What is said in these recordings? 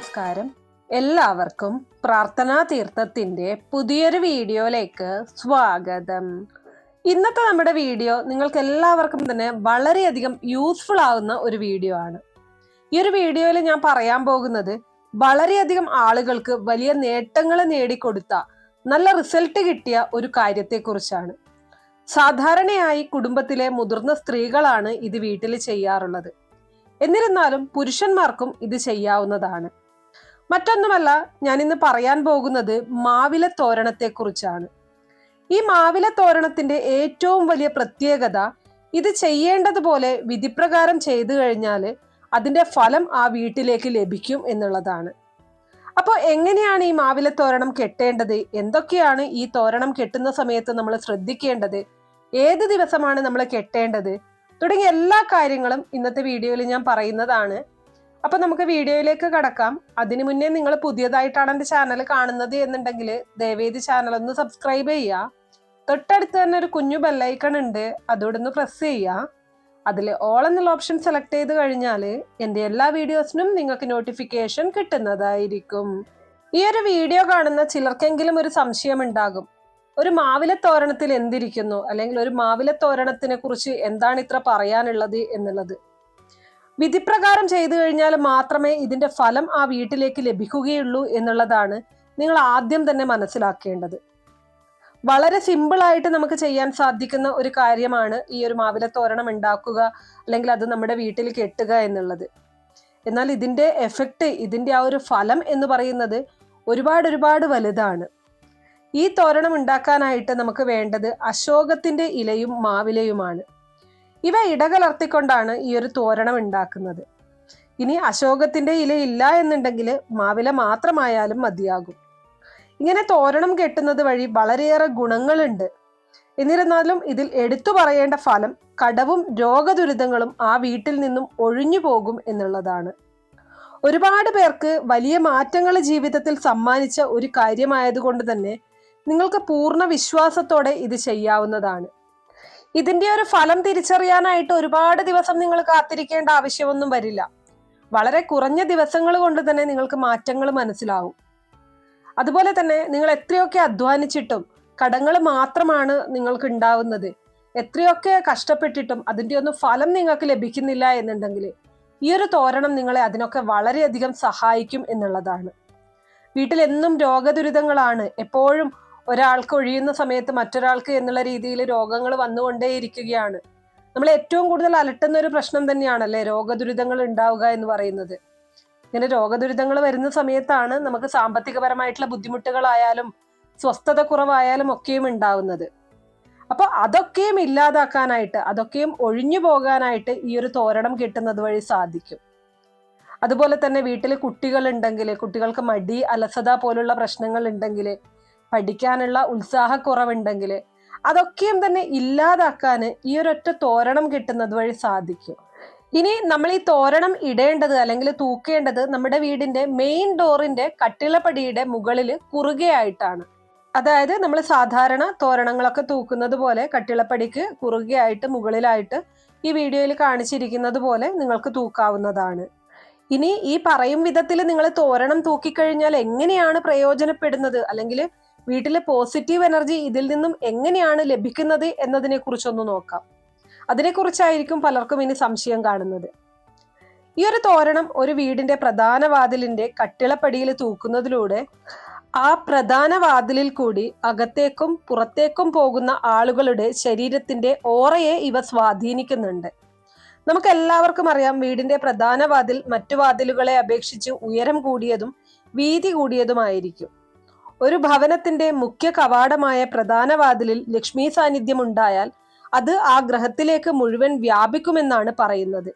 നമസ്കാരം. എല്ലാവർക്കും പ്രാർത്ഥനാ തീർത്ഥത്തിന്റെ പുതിയൊരു വീഡിയോയിലേക്ക് സ്വാഗതം. ഇന്നത്തെ നമ്മുടെ വീഡിയോ നിങ്ങൾക്ക് എല്ലാവർക്കും തന്നെ വളരെയധികം യൂസ്ഫുൾ ആവുന്ന ഒരു വീഡിയോ ആണ്. ഈ ഒരു വീഡിയോയിൽ ഞാൻ പറയാൻ പോകുന്നത് വളരെയധികം ആളുകൾക്ക് വലിയ നേട്ടങ്ങൾ നേടിക്കൊടുത്ത നല്ല റിസൾട്ട് കിട്ടിയ ഒരു കാര്യത്തെക്കുറിച്ചാണ്. സാധാരണയായി കുടുംബത്തിലെ മുതിർന്ന സ്ത്രീകളാണ് ഇത് വീട്ടിൽ ചെയ്യാറുള്ളത്. എന്നിരുന്നാലും പുരുഷന്മാർക്കും ഇത് ചെയ്യാവുന്നതാണ്. മറ്റൊന്നുമല്ല, ഞാൻ ഇന്ന് പറയാൻ പോകുന്നത് മാവില തോരണത്തെക്കുറിച്ചാണ്. ഈ മാവില തോരണത്തിന്റെ ഏറ്റവും വലിയ പ്രത്യേകത ഇത് ചെയ്യേണ്ടതുപോലെ വിധിപ്രകാരം ചെയ്തു കഴിഞ്ഞാൽ അതിന്റെ ഫലം ആ വീട്ടിലേക്ക് ലഭിക്കും എന്നുള്ളതാണ്. അപ്പോൾ എങ്ങനെയാണ് ഈ മാവില തോരണം കെട്ടേണ്ടത്, എന്തൊക്കെയാണ് ഈ തോരണം കെട്ടുന്ന സമയത്ത് നമ്മൾ ശ്രദ്ധിക്കേണ്ടത്, ഏത് ദിവസമാണ് നമ്മൾ കെട്ടേണ്ടത് തുടങ്ങിയ എല്ലാ കാര്യങ്ങളും ഇന്നത്തെ വീഡിയോയിൽ ഞാൻ പറയുന്നതാണ്. അപ്പൊ നമുക്ക് വീഡിയോയിലേക്ക് കടക്കാം. അതിനു മുന്നേ നിങ്ങൾ പുതിയതായിട്ടാണ് എൻ്റെ ചാനൽ കാണുന്നത് എന്നുണ്ടെങ്കിൽ ദയവേദി ചാനൽ ഒന്ന് സബ്സ്ക്രൈബ് ചെയ്യുക. തൊട്ടടുത്ത് തന്നെ ഒരു കുഞ്ഞു ബെല്ലൈക്കൺ ഉണ്ട്, അതോടൊന്ന് പ്രസ് ചെയ്യുക. അതിൽ ഓൾ എന്നുള്ള ഓപ്ഷൻ സെലക്ട് ചെയ്ത് കഴിഞ്ഞാൽ എൻ്റെ എല്ലാ വീഡിയോസിനും നിങ്ങൾക്ക് നോട്ടിഫിക്കേഷൻ കിട്ടുന്നതായിരിക്കും. ഈ ഒരു വീഡിയോ കാണുന്ന ചിലർക്കെങ്കിലും ഒരു സംശയം ഉണ്ടാകും, ഒരു മാവില തോരണത്തിൽ എന്തിരിക്കുന്നു, അല്ലെങ്കിൽ ഒരു മാവില തോരണത്തിനെ കുറിച്ച് എന്താണ് ഇത്ര പറയാനുള്ളത് എന്നുള്ളത്. വിധിപ്രകാരം ചെയ്തു കഴിഞ്ഞാൽ മാത്രമേ ഇതിന്റെ ഫലം ആ വീട്ടിലേക്ക് ലഭിക്കുകയുള്ളൂ എന്നുള്ളതാണ് നിങ്ങൾ ആദ്യം തന്നെ മനസ്സിലാക്കേണ്ടത്. വളരെ സിമ്പിൾ ആയിട്ട് നമുക്ക് ചെയ്യാൻ സാധിക്കുന്ന ഒരു കാര്യമാണ് ഈ ഒരു മാവില തോരണം ഉണ്ടാക്കുക, അല്ലെങ്കിൽ അത് നമ്മുടെ വീട്ടിൽ കെട്ടുക എന്നുള്ളത്. എന്നാൽ ഇതിന്റെ എഫക്റ്റ്, ഇതിന്റെ ആ ഒരു ഫലം എന്ന് പറയുന്നത് ഒരുപാട് വലുതാണ്. ഈ തോരണം ഉണ്ടാക്കാനായിട്ട് നമുക്ക് വേണ്ടത് അശോകത്തിന്റെ ഇലയും മാവിലയുമാണ്. ഇവ ഇടകലർത്തിക്കൊണ്ടാണ് ഈ ഒരു തോരണം ഉണ്ടാക്കുന്നത്. ഇനി അശോകത്തിന്റെ ഇല ഇല്ല എന്നുണ്ടെങ്കിൽ മാവില മാത്രമായാലും മതിയാകും. ഇങ്ങനെ തോരണം കെട്ടുന്നത് വഴി വളരെയേറെ ഗുണങ്ങളുണ്ട്. എന്നിരുന്നാലും ഇതിൽ എടുത്തു പറയേണ്ട ഫലം കടവും രോഗദുരിതങ്ങളും ആ വീട്ടിൽ നിന്നും ഒഴിഞ്ഞു പോകും എന്നുള്ളതാണ്. ഒരുപാട് പേർക്ക് വലിയ മാറ്റങ്ങൾ ജീവിതത്തിൽ സമ്മാനിച്ച ഒരു കാര്യമായതുകൊണ്ട് തന്നെ നിങ്ങൾക്ക് പൂർണ്ണ വിശ്വാസത്തോടെ ഇത് ചെയ്യാവുന്നതാണ്. ഇതിന്റെ ഒരു ഫലം തിരിച്ചറിയാനായിട്ട് ഒരുപാട് ദിവസം നിങ്ങൾ കാത്തിരിക്കേണ്ട ആവശ്യമൊന്നും വരില്ല. വളരെ കുറഞ്ഞ ദിവസങ്ങൾ കൊണ്ട് തന്നെ നിങ്ങൾക്ക് മാറ്റങ്ങൾ മനസ്സിലാവും. അതുപോലെ തന്നെ നിങ്ങൾ എത്രയൊക്കെ അധ്വാനിച്ചിട്ടും കടങ്ങൾ മാത്രമാണ് നിങ്ങൾക്ക് ഉണ്ടാവുന്നത്, എത്രയൊക്കെ കഷ്ടപ്പെട്ടിട്ടും അതിന്റെ ഒന്നും ഫലം നിങ്ങൾക്ക് ലഭിക്കുന്നില്ല എന്നുണ്ടെങ്കിൽ ഈ ഒരു തോരണം നിങ്ങളെ അതിനൊക്കെ വളരെയധികം സഹായിക്കും എന്നുള്ളതാണ്. വീട്ടിൽ എന്നും രോഗദുരിതങ്ങളാണ്. എപ്പോഴും ഒരാൾക്ക് ഒഴിയുന്ന സമയത്ത് മറ്റൊരാൾക്ക് എന്നുള്ള രീതിയിൽ രോഗങ്ങൾ വന്നുകൊണ്ടേയിരിക്കുകയാണ്. നമ്മൾ ഏറ്റവും കൂടുതൽ അലട്ടുന്ന ഒരു പ്രശ്നം തന്നെയാണല്ലേ രോഗദുരിതങ്ങൾ ഉണ്ടാവുക എന്ന് പറയുന്നത്. ഇങ്ങനെ രോഗദുരിതങ്ങൾ വരുന്ന സമയത്താണ് നമുക്ക് സാമ്പത്തികപരമായിട്ടുള്ള ബുദ്ധിമുട്ടുകളായാലും സ്വസ്ഥത കുറവായാലും ഒക്കെയും ഉണ്ടാവുന്നത്. അപ്പൊ അതൊക്കെയും ഇല്ലാതാക്കാനായിട്ട്, അതൊക്കെയും ഒഴിഞ്ഞു പോകാനായിട്ട് ഈ ഒരു തോരണം കെട്ടുന്നത് വഴി സാധിക്കും. അതുപോലെ തന്നെ വീട്ടിൽ കുട്ടികളുണ്ടെങ്കിൽ, കുട്ടികൾക്ക് മടി, അലസത പോലുള്ള പ്രശ്നങ്ങൾ ഉണ്ടെങ്കിൽ, പഠിക്കാനുള്ള ഉത്സാഹക്കുറവുണ്ടെങ്കിൽ അതൊക്കെയും തന്നെ ഇല്ലാതാക്കാൻ ഈ ഒരൊറ്റ തോരണം കിട്ടുന്നത് വഴി സാധിക്കും. ഇനി നമ്മൾ ഈ തോരണം ഇടേണ്ടത് അല്ലെങ്കിൽ തൂക്കേണ്ടത് നമ്മുടെ വീടിന്റെ മെയിൻ ഡോറിന്റെ കട്ടിളപ്പടിയുടെ മുകളിൽ കുറുകെയായിട്ടാണ്. അതായത് നമ്മൾ സാധാരണ തോരണങ്ങളൊക്കെ തൂക്കുന്നത് പോലെ കട്ടിളപ്പടിക്ക് കുറുകെയായിട്ട് മുകളിലായിട്ട് ഈ വീഡിയോയിൽ കാണിച്ചിരിക്കുന്നത് പോലെ നിങ്ങൾക്ക് തൂക്കാവുന്നതാണ്. ഇനി ഈ പറയും വിധത്തിൽ നിങ്ങൾ തോരണം തൂക്കിക്കഴിഞ്ഞാൽ എങ്ങനെയാണ് പ്രയോജനപ്പെടുന്നത്, അല്ലെങ്കിൽ വീട്ടിലെ പോസിറ്റീവ് എനർജി ഇതിൽ നിന്നും എങ്ങനെയാണ് ലഭിക്കുന്നത് എന്നതിനെ കുറിച്ചൊന്ന് നോക്കാം. അതിനെക്കുറിച്ചായിരിക്കും പലർക്കും ഇനി സംശയം കാണുന്നത്. ഈ ഒരു തോരണം ഒരു വീടിന്റെ പ്രധാന വാതിലിന്റെ കട്ടിളപ്പടിയിൽ തൂക്കുന്നതിലൂടെ ആ പ്രധാന വാതിലിൽ കൂടി അകത്തേക്കും പുറത്തേക്കും പോകുന്ന ആളുകളുടെ ശരീരത്തിന്റെ ഓറയെ ഇവ സ്വാധീനിക്കുന്നുണ്ട്. നമുക്ക് എല്ലാവർക്കും അറിയാം, വീടിന്റെ പ്രധാന വാതിൽ മറ്റു വാതിലുകളെ അപേക്ഷിച്ച് ഉയരം കൂടിയതും വീതി കൂടിയതുമായിരിക്കും. ഒരു ഭവനത്തിന്റെ മുഖ്യ കവാടമായ പ്രധാന വാതിലിൽ ലക്ഷ്മി സാന്നിധ്യം ഉണ്ടായാൽ അത് ആ ഗ്രഹത്തിലേക്ക് മുഴുവൻ വ്യാപിക്കുമെന്നാണ് പറയുന്നത്.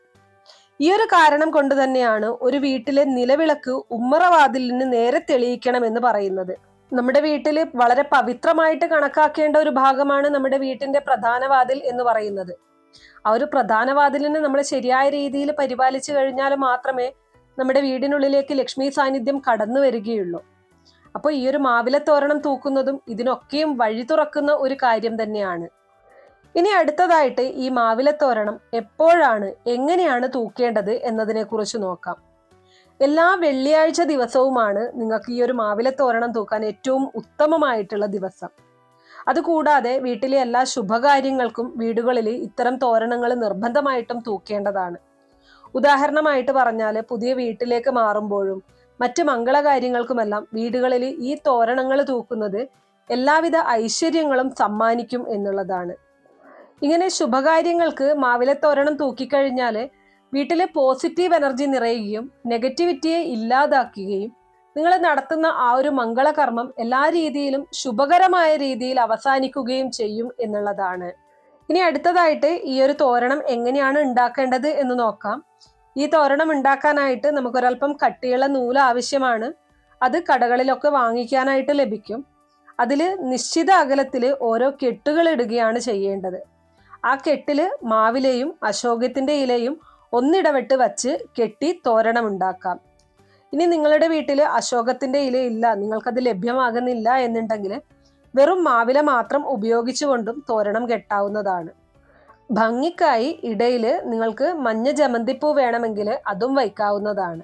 ഈ ഒരു കാരണം കൊണ്ട് തന്നെയാണ് ഒരു വീട്ടിലെ നിലവിളക്ക് ഉമ്മറവാതിലിന് നേരെ തെളിയിക്കണമെന്ന് പറയുന്നത്. നമ്മുടെ വീട്ടിൽ വളരെ പവിത്രമായിട്ട് കണക്കാക്കേണ്ട ഒരു ഭാഗമാണ് നമ്മുടെ വീട്ടിന്റെ പ്രധാന വാതിൽ എന്ന് പറയുന്നത്. ആ ഒരു പ്രധാന വാതിലിനെ നമ്മൾ ശരിയായ രീതിയിൽ പരിപാലിച്ചു കഴിഞ്ഞാൽ മാത്രമേ നമ്മുടെ വീടിനുള്ളിലേക്ക് ലക്ഷ്മി സാന്നിധ്യം കടന്നു വരികയുള്ളൂ. അപ്പോൾ ഈ ഒരു മാവില തോരണം തൂക്കുന്നതും ഇതിനൊക്കെയും വഴി തുറക്കുന്ന ഒരു കാര്യം തന്നെയാണ്. ഇനി അടുത്തതായിട്ട് ഈ മാവില തോരണം എപ്പോഴാണ്, എങ്ങനെയാണ് തൂക്കേണ്ടത് എന്നതിനെ കുറിച്ച് നോക്കാം. എല്ലാ വെള്ളിയാഴ്ച ദിവസവുമാണ് നിങ്ങൾക്ക് ഈ ഒരു മാവില തോരണം തൂക്കാൻ ഏറ്റവും ഉത്തമമായിട്ടുള്ള ദിവസം. അതുകൂടാതെ വീട്ടിലെ എല്ലാ ശുഭകാര്യങ്ങൾക്കും വീടുകളിൽ ഇത്തരം തോരണങ്ങൾ നിർബന്ധമായിട്ടും തൂക്കേണ്ടതാണ്. ഉദാഹരണമായിട്ട് പറഞ്ഞാൽ പുതിയ വീട്ടിലേക്ക് മാറുമ്പോഴും മറ്റ് മംഗളകാര്യങ്ങൾക്കുമെല്ലാം വീടുകളിൽ ഈ തോരണങ്ങൾ തൂക്കുന്നത് എല്ലാവിധ ഐശ്വര്യങ്ങളും സമ്മാനിക്കും എന്നുള്ളതാണ്. ഇങ്ങനെ ശുഭകാര്യങ്ങൾക്ക് മാവിലത്തോരണം തൂക്കിക്കഴിഞ്ഞാൽ വീട്ടിലെ പോസിറ്റീവ് എനർജി നിറയുകയും നെഗറ്റിവിറ്റിയെ ഇല്ലാതാക്കുകയും നിങ്ങൾ നടത്തുന്ന ആ ഒരു മംഗളകർമ്മം എല്ലാ രീതിയിലും ശുഭകരമായ രീതിയിൽ അവസാനിക്കുകയും ചെയ്യും എന്നുള്ളതാണ്. ഇനി അടുത്തതായിട്ട് ഈ ഒരു തോരണം എങ്ങനെയാണ് ഉണ്ടാക്കേണ്ടത് എന്ന് നോക്കാം. ഈ തോരണം ഉണ്ടാക്കാനായിട്ട് നമുക്കൊരൽപ്പം കട്ടിയുള്ള നൂല് ആവശ്യമാണ്. അത് കടകളിലൊക്കെ വാങ്ങിക്കാനായിട്ട് ലഭിക്കും. അതിൽ നിശ്ചിത അകലത്തിൽ ഓരോ കെട്ടുകൾ ഇടുകയാണ് ചെയ്യേണ്ടത്. ആ കെട്ടില് മാവിലയും അശോകത്തിന്റെ ഇലയും ഒന്നിടവിട്ട് വച്ച് കെട്ടി തോരണം ഉണ്ടാക്കാം. ഇനി നിങ്ങളുടെ വീട്ടിൽ അശോകത്തിന്റെ ഇല ഇല്ല, നിങ്ങൾക്കത് ലഭ്യമാകുന്നില്ല എന്നുണ്ടെങ്കിൽ വെറും മാവില മാത്രം ഉപയോഗിച്ചുകൊണ്ടും തോരണം കെട്ടാവുന്നതാണ്. ഭംഗിക്കായി ഇടയിൽ നിങ്ങൾക്ക് മഞ്ഞ ജമന്തിപ്പൂ വേണമെങ്കിൽ അതും വയ്ക്കാവുന്നതാണ്.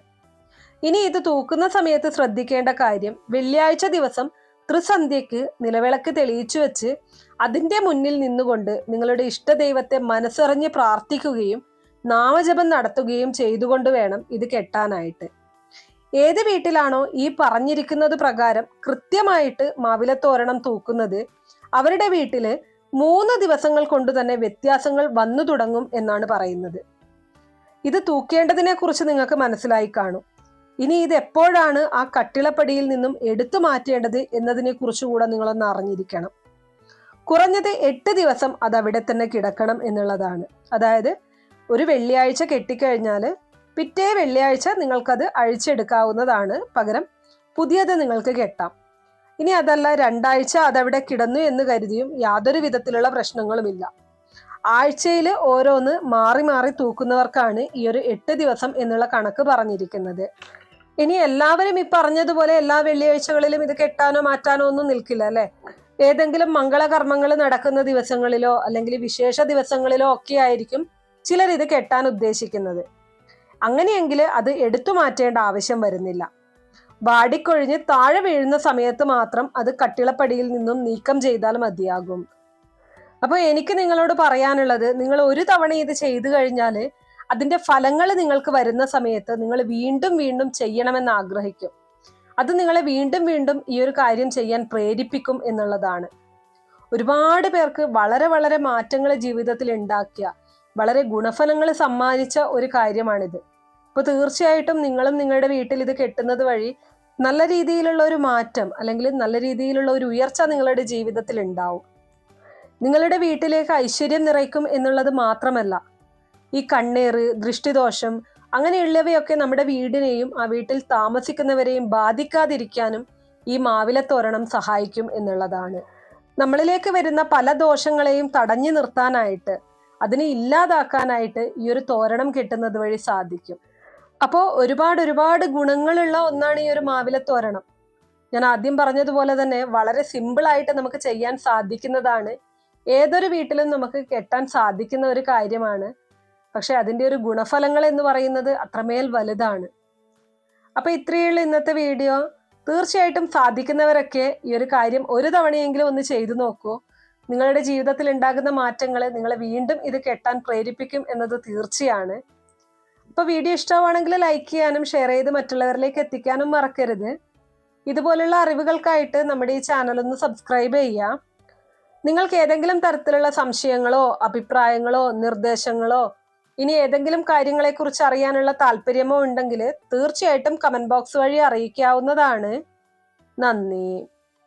ഇനി ഇത് തൂക്കുന്ന സമയത്ത് ശ്രദ്ധിക്കേണ്ട കാര്യം, വെള്ളിയാഴ്ച ദിവസം ത്രിസന്ധ്യയ്ക്ക് നിലവിളക്ക് തെളിയിച്ചു വെച്ച് അതിൻ്റെ മുന്നിൽ നിന്നുകൊണ്ട് നിങ്ങളുടെ ഇഷ്ടദൈവത്തെ മനസ്സറിഞ്ഞ് പ്രാർത്ഥിക്കുകയും നാമജപം നടത്തുകയും ചെയ്തുകൊണ്ട് വേണം ഇത് കെട്ടാനായിട്ട്. ഏത് വീട്ടിലാണോ ഈ പറഞ്ഞിരിക്കുന്നത് പ്രകാരം കൃത്യമായിട്ട് മാവിലത്തോരണം തൂക്കുന്നത്, അവരുടെ വീട്ടില് 3 ദിവസങ്ങൾ കൊണ്ട് തന്നെ വ്യത്യാസങ്ങൾ വന്നു തുടങ്ങും എന്നാണ് പറയുന്നത്. ഇത് തൂക്കേണ്ടതിനെ കുറിച്ച് നിങ്ങൾക്ക് മനസ്സിലായി കാണും. ഇനി ഇത് എപ്പോഴാണ് ആ കട്ടിളപ്പടിയിൽ നിന്നും എടുത്തു മാറ്റേണ്ടത് എന്നതിനെ കുറിച്ച് കൂടെ നിങ്ങളൊന്ന് അറിഞ്ഞിരിക്കണം. കുറഞ്ഞത് 8 ദിവസം അത് അവിടെ തന്നെ കിടക്കണം എന്നുള്ളതാണ്. അതായത് ഒരു വെള്ളിയാഴ്ച കെട്ടിക്കഴിഞ്ഞാൽ പിറ്റേ വെള്ളിയാഴ്ച നിങ്ങൾക്കത് അഴിച്ചെടുക്കാവുന്നതാണ്. പകരം പുതിയത് നിങ്ങൾക്ക് കെട്ടാം. ഇനി അതല്ല 2 ആഴ്ച അതവിടെ കിടന്നു എന്ന് കരുതിയും യാതൊരു വിധത്തിലുള്ള പ്രശ്നങ്ങളുമില്ല. ആഴ്ചയിൽ ഓരോന്ന് മാറി മാറി തൂക്കുന്നവർക്കാണ് ഈ ഒരു 8 ദിവസം എന്നുള്ള കണക്ക് പറഞ്ഞിരിക്കുന്നത്. ഇനി എല്ലാവരും ഈ പറഞ്ഞതുപോലെ എല്ലാ വെള്ളിയാഴ്ചകളിലും ഇത് കെട്ടാനോ മാറ്റാനോ ഒന്നും നിൽക്കില്ല അല്ലെ. ഏതെങ്കിലും മംഗളകർമ്മങ്ങൾ നടക്കുന്ന ദിവസങ്ങളിലോ അല്ലെങ്കിൽ വിശേഷ ദിവസങ്ങളിലോ ഒക്കെ ആയിരിക്കും ചിലർ ഇത് കെട്ടാൻ ഉദ്ദേശിക്കുന്നത്. അങ്ങനെയെങ്കിൽ അത് എടുത്തു മാറ്റേണ്ട ആവശ്യം വരുന്നില്ല. വാടിക്കൊഴിഞ്ഞ് താഴെ വീഴുന്ന സമയത്ത് മാത്രം അത് കട്ടിളപ്പടിയിൽ നിന്നും നീക്കം ചെയ്താൽ മതിയാകും. അപ്പോൾ എനിക്ക് നിങ്ങളോട് പറയാനുള്ളത്, നിങ്ങൾ ഒരു തവണ ഇത് ചെയ്തു കഴിഞ്ഞാൽ അതിന്റെ ഫലങ്ങൾ നിങ്ങൾക്ക് വരുന്ന സമയത്ത് നിങ്ങൾ വീണ്ടും വീണ്ടും ചെയ്യണമെന്ന് ആഗ്രഹിക്കും. അത് നിങ്ങളെ വീണ്ടും വീണ്ടും ഈ ഒരു കാര്യം ചെയ്യാൻ പ്രേരിപ്പിക്കും എന്നുള്ളതാണ്. ഒരുപാട് പേർക്ക് വളരെ വളരെ മാറ്റങ്ങൾ ജീവിതത്തിൽ ഉണ്ടാക്കിയ, വളരെ ഗുണഫലങ്ങൾ സമ്മാനിച്ച ഒരു കാര്യമാണിത്. അപ്പോൾ തീർച്ചയായിട്ടും നിങ്ങളും നിങ്ങളുടെ വീട്ടിൽ ഇത് കെട്ടുന്നത് വഴി നല്ല രീതിയിലുള്ള ഒരു മാറ്റം അല്ലെങ്കിൽ നല്ല രീതിയിലുള്ള ഒരു ഉയർച്ച നിങ്ങളുടെ ജീവിതത്തിൽ ഉണ്ടാവും. നിങ്ങളുടെ വീട്ടിലേക്ക് ഐശ്വര്യം നിറയ്ക്കും എന്നുള്ളത് മാത്രമല്ല, ഈ കണ്ണേറ്, ദൃഷ്ടിദോഷം അങ്ങനെയുള്ളവയൊക്കെ നമ്മുടെ വീടിനെയും ആ വീട്ടിൽ താമസിക്കുന്നവരെയും ബാധിക്കാതിരിക്കാനും ഈ മാവിലത്തോരണം സഹായിക്കും എന്നുള്ളതാണ്. നമ്മളിലേക്ക് വരുന്ന പല ദോഷങ്ങളെയും തടഞ്ഞു നിർത്താനായിട്ട്, അതിനെ ഇല്ലാതാക്കാനായിട്ട് ഈ ഒരു തോരണം കെട്ടുന്നത് വഴി സാധിക്കും. അപ്പോൾ ഒരുപാട് ഗുണങ്ങളുള്ള ഒന്നാണ് ഈ ഒരു മാവിലത്തോരണം. ഞാൻ ആദ്യം പറഞ്ഞതുപോലെ തന്നെ വളരെ സിമ്പിളായിട്ട് നമുക്ക് ചെയ്യാൻ സാധിക്കുന്നതാണ്. ഏതൊരു വീട്ടിലും നമുക്ക് കെട്ടാൻ സാധിക്കുന്ന ഒരു കാര്യമാണ്. പക്ഷെ അതിൻ്റെ ഒരു ഗുണഫലങ്ങൾ എന്ന് പറയുന്നത് അത്രമേൽ വലുതാണ്. അപ്പോൾ ഇത്രയുള്ള ഇന്നത്തെ വീഡിയോ. തീർച്ചയായിട്ടും സാധിക്കുന്നവരൊക്കെ ഈ ഒരു കാര്യം ഒരു തവണയെങ്കിലും ഒന്ന് ചെയ്തു നോക്കൂ. നിങ്ങളുടെ ജീവിതത്തിൽ ഉണ്ടാകുന്ന മാറ്റങ്ങൾ നിങ്ങളെ വീണ്ടും ഇത് കെട്ടാൻ പ്രേരിപ്പിക്കും എന്നത് തീർച്ചയാണ്. അപ്പോൾ വീഡിയോ ഇഷ്ടമാണെങ്കിൽ ലൈക്ക് ചെയ്യാനും ഷെയർ ചെയ്ത് മറ്റുള്ളവരിലേക്ക് എത്തിക്കാനും മറക്കരുത്. ഇതുപോലുള്ള അറിവുകൾക്കായിട്ട് നമ്മുടെ ഈ ചാനൽ ഒന്ന് സബ്സ്ക്രൈബ് ചെയ്യാം. നിങ്ങൾക്ക് ഏതെങ്കിലും തരത്തിലുള്ള സംശയങ്ങളോ അഭിപ്രായങ്ങളോ നിർദ്ദേശങ്ങളോ ഇനി ഏതെങ്കിലും കാര്യങ്ങളെക്കുറിച്ച് അറിയാനുള്ള താല്പര്യമോ ഉണ്ടെങ്കിൽ തീർച്ചയായിട്ടും കമന്റ് ബോക്സ് വഴി അറിയിക്കാവുന്നതാണ്. നന്ദി.